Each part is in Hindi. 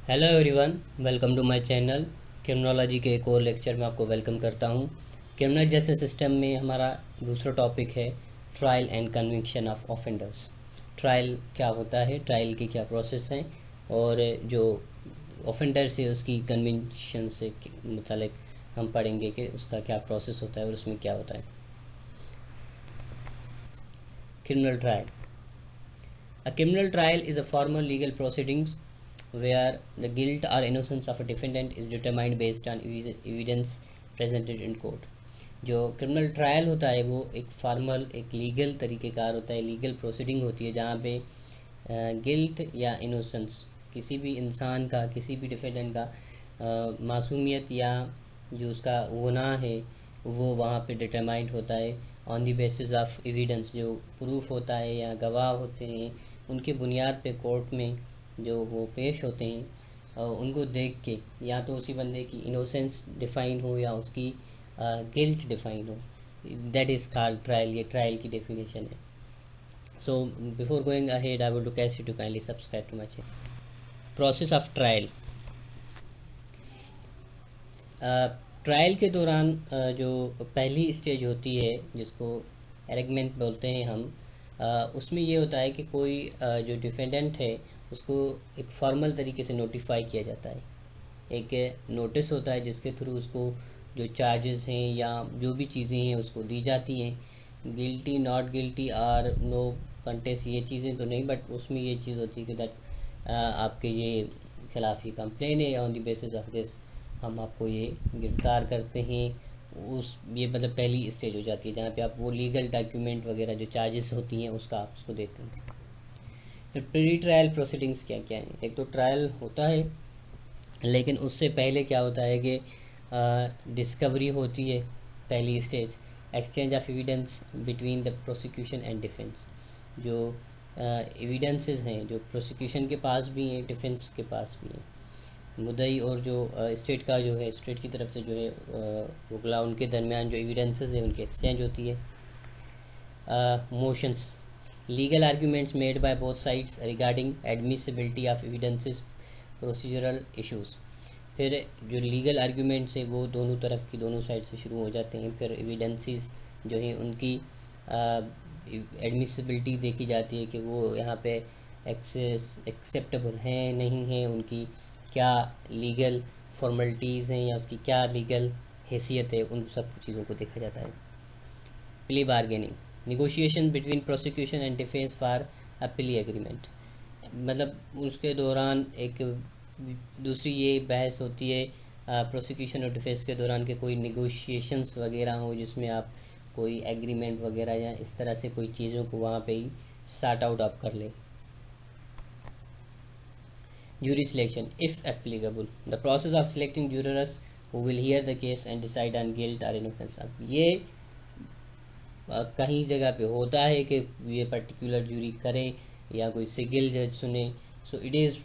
Hello everyone, welcome to my channel. Criminology के एक और लेक्चर में आपको वेलकम करता हूं। क्रिमिनल जस्टिस सिस्टम में हमारा दूसरा टॉपिक है trial and conviction of offenders. Trial क्या होता है, ट्रायल की क्या प्रोसेस हैं, और जो ऑफेंडर्स है उसकी कन्विक्शन से मुतालिक हम पढ़ेंगे कि उसका क्या प्रोसेस होता है और उसमें क्या होता है। Criminal trial. A criminal trial is a formal legal proceedings where the guilt or innocence of a defendant is determined based on evidence presented in court. जो क्रिमिनल ट्रायल होता है वो एक फॉर्मल, एक लीगल तरीक़ेकार होता है, लीगल प्रोसीडिंग होती है जहाँ पे गिल्ट या इनोसेंस किसी भी इंसान का, किसी भी डिफेंडेंट का मासूमियत या जो उसका गुनाह है वो वहाँ पे डिटरमाइंड होता है on the basis of evidence. जो प्रूफ होता है या गवाह होते हैं उनके बुनियाद पे कोर्ट में जो वो पेश होते हैं उनको देख के या तो उसी बंदे की इनोसेंस डिफ़ाइन हो या उसकी गिल्ट डिफ़ाइन हो, दैट इज़ कॉल्ड ट्रायल। ये ट्रायल की डेफिनेशन है। So before going ahead I would request you to kindly subscribe to my channel. Process of trial. Trial के दौरान जो पहली स्टेज होती है जिसको एरेगमेंट बोलते हैं हम, उसमें ये होता है कि कोई जो डिफेंडेंट है उसको एक फॉर्मल तरीके से नोटिफाई किया जाता है। एक नोटिस होता है जिसके थ्रू उसको जो चार्जेस हैं या जो भी चीज़ें हैं उसको दी जाती हैं। गिल्टी, नॉट गिल्टी और नो कंटेस्ट, ये चीज़ें तो नहीं, बट उसमें ये चीज़ होती है कि दैट आपके ये खिलाफ ही कंप्लेन है, on the basis of this हम आपको ये गिरफ़्तार करते हैं। उस ये मतलब पहली स्टेज हो जाती है जहाँ पे आप वो लीगल डॉक्यूमेंट वगैरह जो चार्जेस होती हैं उसका आप उसको देते हैं। फिर प्री ट्रायल प्रोसीडिंग्स क्या क्या हैं। एक तो ट्रायल होता है, लेकिन उससे पहले क्या होता है कि डिस्कवरी होती है। पहली stage exchange of evidence between the prosecution and defence. जो एविडेंसेस हैं जो प्रोसिक्यूशन के पास भी हैं, डिफेंस के पास भी हैं, मुद्दई और जो स्टेट का जो है, स्टेट की तरफ से जो है वकला, उनके दरमियान जो एविडेंसेस हैं उनकी एक्सचेंज होती है। Motions, legal arguments made by both sides regarding admissibility of evidences, procedural issues. फिर जो लीगल आर्ग्यूमेंट्स है वो दोनों तरफ की, दोनों साइड से शुरू हो जाते हैं। फिर एविडेंसेस जो हैं उनकी एडमिसिबिलिटी देखी जाती है कि वो यहाँ पे एक्सेप्टेबल हैं नहीं हैं, उनकी क्या लीगल फॉर्मेलिटीज़ हैं या उसकी क्या लीगल हैसियत है, उन सब चीज़ों को देखा जाता है। Plea bargaining, negotiation between prosecution and defence for a plea agreement. मतलब उसके दौरान एक दूसरी ये बहस होती है प्रोसिक्यूशन और डिफेंस के दौरान के कोई निगोशिएशंस वगैरह हो जिसमें आप कोई एग्रीमेंट वगैरह या इस तरह से कोई चीज़ों को वहाँ पे ही सॉर्ट आउट आप कर लें। Jury selection, if applicable, the process of selecting jurors who will hear the case and decide on guilt or innocence। अब ये कहीं जगह पे होता है कि ये पर्टिकुलर जूरी करे या कोई सिंगल जज सुने। सो इट इज़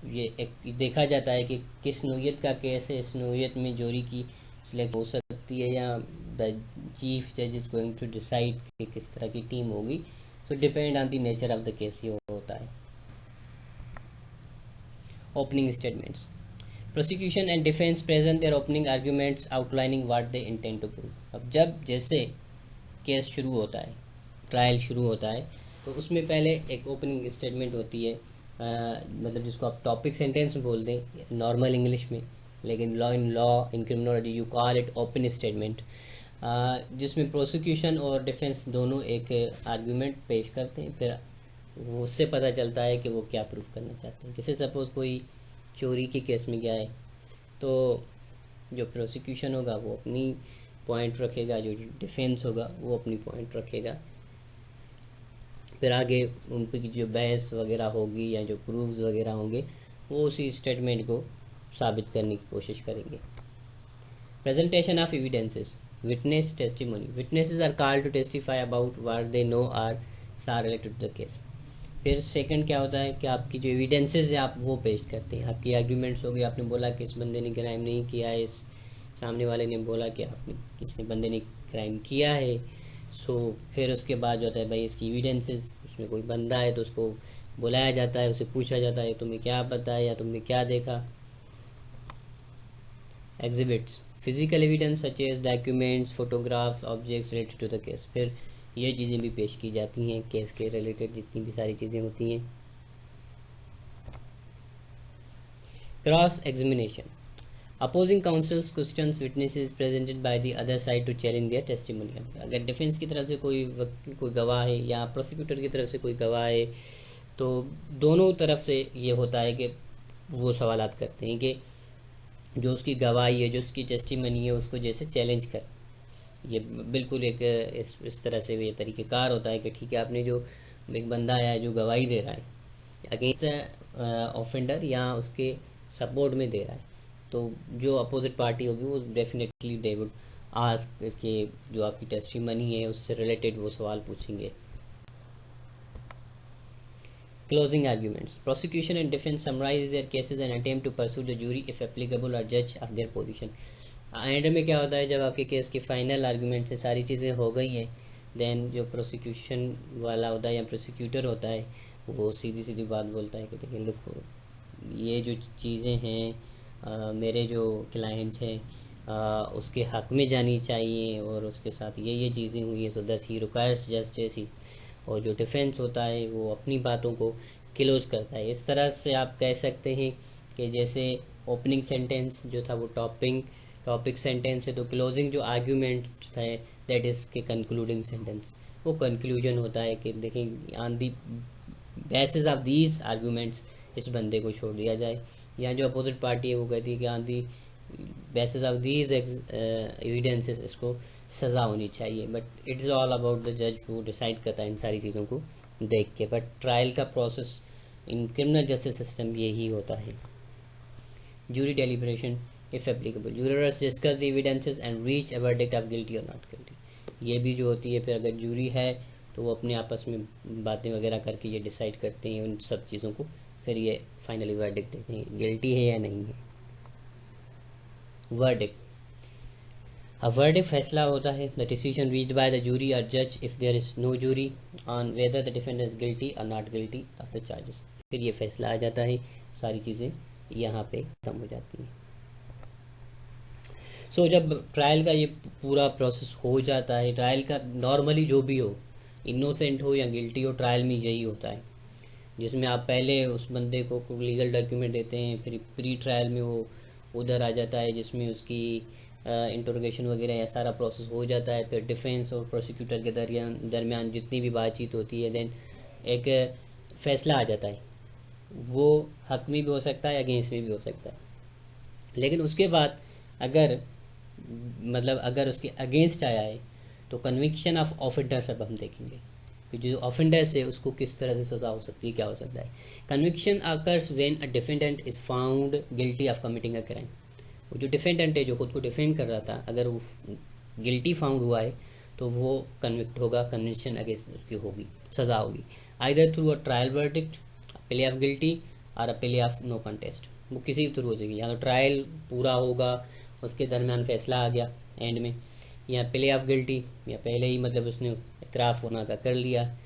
ये एक देखा जाता है कि किस नौयत का केस है, इस नौयत में जूरी की सिलेक्ट हो सकती है या द चीफ जज इज़ गोइंग टू डिसाइड कि किस तरह की टीम होगी। So depend on the nature of the case ये होता है। Opening statements, prosecution and defence present their opening arguments outlining what they intend to prove. अब जब जैसे केस शुरू होता है, ट्रायल शुरू होता है, तो उसमें पहले एक ओपनिंग स्टेटमेंट होती है, मतलब जिसको आप टॉपिक सेंटेंस बोल दें नॉर्मल इंग्लिश में, लेकिन law in criminology you call it open statement, जिसमें प्रोसिक्यूशन और डिफेंस दोनों एक आर्ग्यूमेंट पेश करते हैं। फिर उससे पता चलता है कि वो क्या प्रूफ करना चाहते हैं। जैसे सपोज़ कोई चोरी के केस में गया है तो जो प्रोसिक्यूशन होगा वो अपनी पॉइंट रखेगा, जो डिफेंस होगा वो अपनी पॉइंट रखेगा। फिर आगे उन पर जो बहस वगैरह होगी या जो प्रूफ्स वगैरह होंगे वो उसी स्टेटमेंट को साबित करने की कोशिश करेंगे। Presentation of evidences, witness testimony, witnesses are called to testify about what they know or saw related to the case. फिर सेकंड क्या होता है कि आपकी जो एविडेंसेस है आप वो पेश करते हैं। आपकी आर्ग्यूमेंट्स हो गए, आपने बोला कि इस बंदे ने क्राइम नहीं किया है, इस सामने वाले ने बोला कि आपने किसी बंदे ने क्राइम किया है। सो फिर उसके बाद जो होता है भाई इसकी एविडेंसेस, उसमें कोई बंदा है तो उसको बुलाया जाता है, उसे पूछा जाता है तुम्हें क्या पता है या तुमने क्या देखा। Exhibits physical evidence such as documents, photographs, objects related to the case. फिर ये चीज़ें भी पेश की जाती हैं, केस के रिलेटेड जितनी भी सारी चीज़ें होती हैं। Cross examination opposing counsels questions witnesses presented by the other side to challenge their testimony. अगर डिफेंस की तरफ से कोई गवाह है या प्रोसिक्यूटर की तरफ से कोई गवाह है, तो दोनों तरफ से ये होता है कि वो सवालात करते हैं कि जो उसकी गवाही है, जो उसकी टेस्टिमनी है, उसको जैसे चैलेंज कर। ये बिल्कुल एक इस तरह से ये तरीक़ेकार होता है कि ठीक है, आपने जो एक बंदा है जो गवाही दे रहा है अगेंस्ट ऑफेंडर या उसके सपोर्ट में दे रहा है, तो जो अपोजिट पार्टी होगी वो डेफिनेटली दे वुड आस्क कि जो आपकी टेस्टिमनी है उससे रिलेटेड वो सवाल पूछेंगे। Closing arguments. Prosecution and defense summarize their cases and attempt to pursue the jury if applicable or judge of their position. And में क्या होता है, जब आपके केस की फाइनल आर्गूमेंट से सारी चीज़ें हो गई हैं, देन जो प्रोसिक्यूशन वाला होता है या प्रोसिक्यूटर होता है वो सीधी सीधी बात बोलता है कि देखिए लुक, ये जो चीज़ें हैं मेरे जो क्लाइंट हैं उसके हक़ में जानी चाहिए और उसके साथ ये चीज़ें हुई हैं, सो दस ही रिक्वायर्स जस्टिस। और जो डिफेंस होता है वो अपनी बातों को क्लोज करता है। इस तरह से आप कह सकते हैं कि जैसे ओपनिंग सेंटेंस जो था वो टॉपिक सेंटेंस है, तो क्लोजिंग जो आर्ग्यूमेंट है दैट इज़ के कंक्लूडिंग सेंटेंस, वो कंक्लूजन होता है कि देखें on the basis of these arguments इस बंदे को छोड़ दिया जाए, या जो अपोजिट पार्टी है वो कहती है कि on the basis of these evidences इसको सज़ा होनी चाहिए। But it's all about the जज, वो डिसाइड करता है इन सारी चीज़ों को देख के। बट ट्रायल का process in criminal justice system यही होता है। Jury deliberation if applicable, jurors discuss the evidences and reach a verdict of guilty और नॉट गिल्टी। ये भी जो होती है, फिर अगर जूरी है तो वो अपने आपस में बातें वगैरह करके ये डिसाइड करते हैं उन सब चीज़ों को, फिर ये फाइनली वर्डिक्ट देते हैं गिल्टी है या नहीं है। वर्डिक्ट, अ वर्डिक्ट फैसला होता है, the decision reached by the jury और जज if there is no jury on whether the defendant is guilty और not guilty of the charges. फिर ये फैसला आ जाता है, सारी चीज़ें यहाँ पे खत्म हो जाती हैं। सो जब ट्रायल का ये पूरा प्रोसेस हो जाता है, ट्रायल का नॉर्मली जो भी हो, इनोसेंट हो या गिल्टी हो, ट्रायल में यही होता है, जिसमें आप पहले उस बंदे को लीगल डॉक्यूमेंट देते हैं, फिर प्री ट्रायल में वो उधर आ जाता है जिसमें उसकी इंटरोगेशन वगैरह या सारा प्रोसेस हो जाता है। फिर डिफेंस और प्रोसिक्यूटर के दरमियान जितनी भी बातचीत होती है, देन एक फ़ैसला आ जाता है। वो हक में भी हो सकता है, अगेंस्ट में भी हो सकता है। लेकिन उसके बाद अगर उसके अगेंस्ट आया है तो कन्विक्शन ऑफ ऑफेंडर सब हम देखेंगे कि जो ऑफेंडर्स है उसको किस तरह से सज़ा हो सकती है, क्या हो सकता है। Conviction occurs when a defendant is found guilty of committing a crime. वो जो डिफेंडेंट है, जो खुद को डिफेंड कर रहा था, अगर वो गिल्टी फाउंड हुआ है तो वो कन्विक्ट होगा, कन्विक्शन अगेंस्ट उसकी होगी, सज़ा होगी, either through a trial verdict, plea of guilty और a plea of no contest. वो किसी भी थ्रू हो जाएगी, या तो ट्रायल पूरा होगा उसके दरमियान फैसला आ गया एंड में, या प्ले ऑफ गिल्टी, या पहले ही उसने इतराफ़ होना का कर लिया,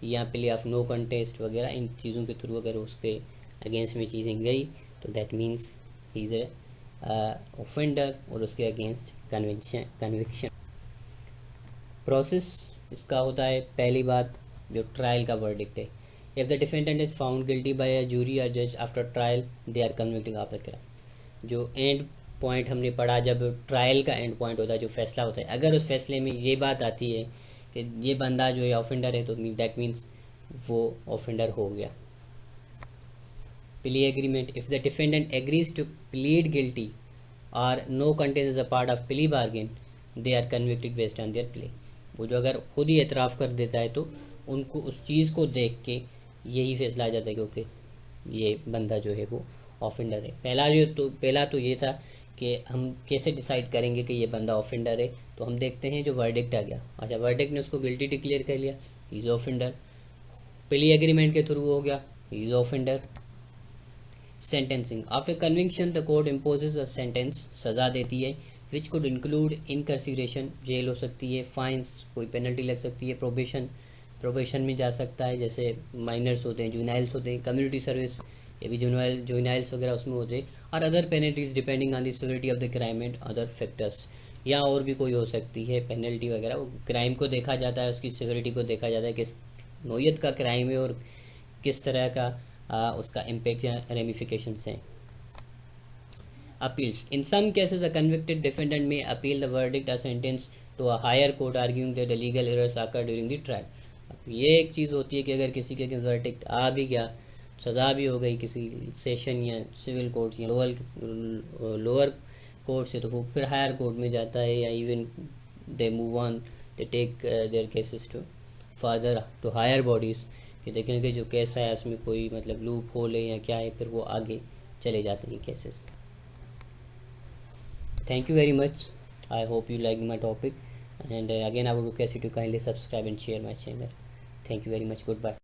या प्ले ऑफ नो कंटेस्ट वगैरह। इन चीज़ों के थ्रू अगर उसके अगेंस्ट में चीज़ें गई तो that means he is a offender और उसके अगेंस्ट कन्विक्शन। प्रोसेस इसका होता है, पहली बात जो ट्रायल का वर्डिक्ट है, if the defendant is found guilty by a jury और जज after trial they are convicting of the crime. जो एंड पॉइंट हमने पढ़ा, जब ट्रायल का एंड पॉइंट होता है, जो फैसला होता है, अगर उस फैसले में ये बात आती है कि ये बंदा जो है ऑफेंडर है, तो दैट मीन्स वो ऑफेंडर हो गया। Plea agreement, if the defendant agrees to plead guilty और no contest is a part of plea bargain they are convicted based on their plea. वो जो अगर खुद ही एतराफ़ कर देता है तो उनको उस चीज़ को देख के यही फैसला आ जाता है क्योंकि ये बंदा जो है वो ऑफेंडर है। पहला तो ये था कि हम कैसे डिसाइड करेंगे कि ये बंदा ऑफेंडर है, तो हम देखते हैं जो वर्डिक्ट आ गया, अच्छा वर्डिक्ट ने उसको गिल्टी डिक्लेयर कर लिया, he is offender. Plea agreement के थ्रू हो गया, he is offender. Sentencing, after conviction the court imposes a sentence, सज़ा देती है, विच कुड इंक्लूड इनकार्सिरेशन, जेल हो सकती है, फाइन्स, कोई पेनल्टी लग सकती है, प्रोबेशन, प्रोबेशन में जा सकता है, जैसे माइनर्स होते हैं, जुनाइल्स होते हैं, कम्युनिटी सर्विस, ये भी जुनाइल्स वगैरह उसमें होते हैं, और other penalties depending on the severity of the crime and other factors. या और भी कोई हो सकती है पेनल्टी वगैरह, वो क्राइम को देखा जाता है, उसकी सिवियरिटी को देखा जाता है, किस नोयत का क्राइम है और किस तरह का उसका इम्पेक्ट या रेमिफिकेशंस हैं। Appeals. In some cases, a convicted defendant may appeal the verdict or sentence to a higher court, arguing that the legal errors occurred during the trial. अब ये एक चीज़ होती है कि अगर किसी के अगेंस्ट वर्डिक्ट आ भी गया, सज़ा भी हो गई किसी सेशन या सिविल कोर्ट या लोअर कोर्ट से, तो वो फिर हायर कोर्ट में जाता है, या even they move on, they take their cases to further to higher bodies, कि देखेंगे जो केस है उसमें कोई मतलब लूप होल है या क्या है, फिर वो आगे चले जाते हैं cases. Thank you very much. I hope you like my topic, and again I would request you to kindly subscribe and share my channel. Thank you very much. Goodbye.